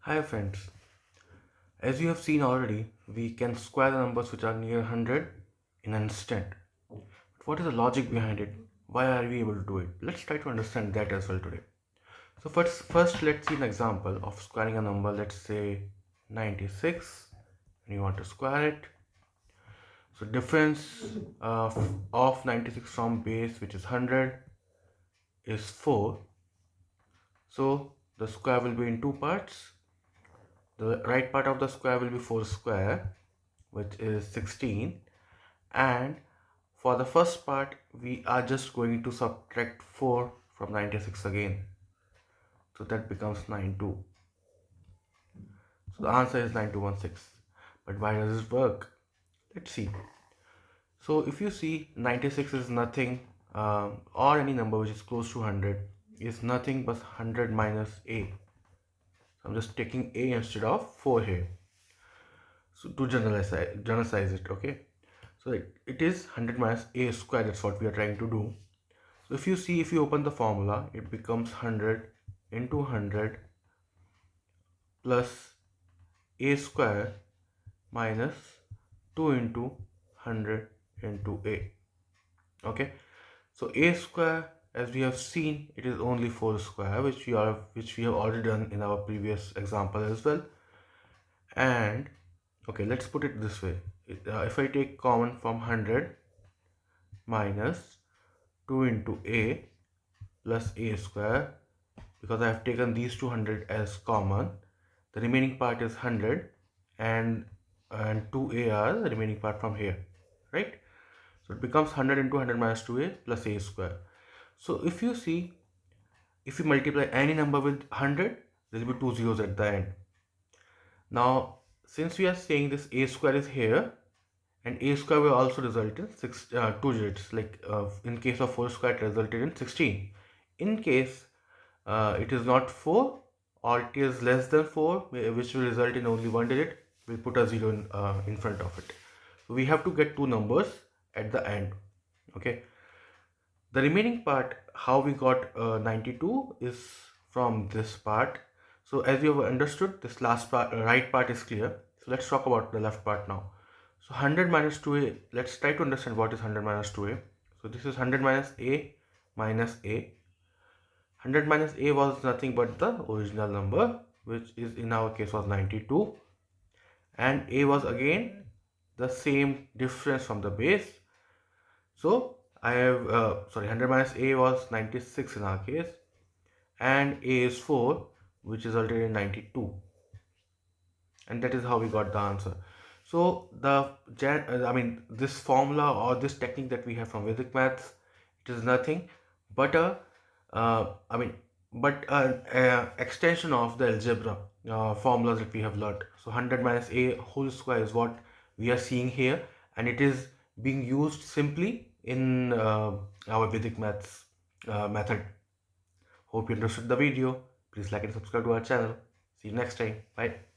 Hi friends, as you have seen already, we can square the numbers which are near 100 in an instant. But what is the logic behind it? Why are we able to do it? Let's try to understand that as well today. So first let's see an example of squaring a number, let's say 96, and you want to square it. So difference of 96 from base, which is 100, is 4. So the square will be in two parts. The right part of the square will be 4 square, which is 16, and for the first part we are just going to subtract 4 from 96 again, so that becomes 92. So the answer is 9216. But why does this work? Let's see. So if you see, 96 is nothing, or any number which is close to 100 is nothing but 100 minus a. So I'm just taking a instead of 4 here, so to generalize it. Okay, so it is 100 minus a square. That's what we are trying to do. So if you see, if you open the formula, it becomes 100 into 100 plus a square minus 2 into 100 into a. Okay, so a square, as we have seen, it is only 4 square, which we have already done in our previous example as well. And okay, let's put it this way. If I take common from 100 minus 2 into a plus a square, because I have taken these 200 as common, the remaining part is 100, and 2a are the remaining part from here, right? So it becomes 100 into 100 minus 2a plus a square. So if you see, if you multiply any number with 100, there will be two zeros at the end. Now since we are saying this a square is here, and a square will also result in 2 digits, like in case of 4 square it resulted in 16. In case it is not 4 or it is less than 4, which will result in only one digit, we'll put a 0 in front of it. So we have to get two numbers at the end. Okay, the remaining part, how we got 92, is from this part. So as you have understood, this last part, right part is clear. So let's talk about the left part now. So 100 minus 2a, let's try to understand what is 100 minus 2a. So this is 100 minus a minus a. 100 minus a was nothing but the original number, which is in our case was 92, and a was again the same difference from the base. So I have 100 minus a was 96 in our case, and a is 4, which resulted in 92, and that is how we got the answer. So this formula or this technique that we have from Vedic Maths, it is nothing but a extension of the algebra formulas that we have learnt. So 100 minus a whole square is what we are seeing here, and it is being used simply in our Vedic Maths method. Hope you understood the video. Please like and subscribe to our channel. See you next time. Bye.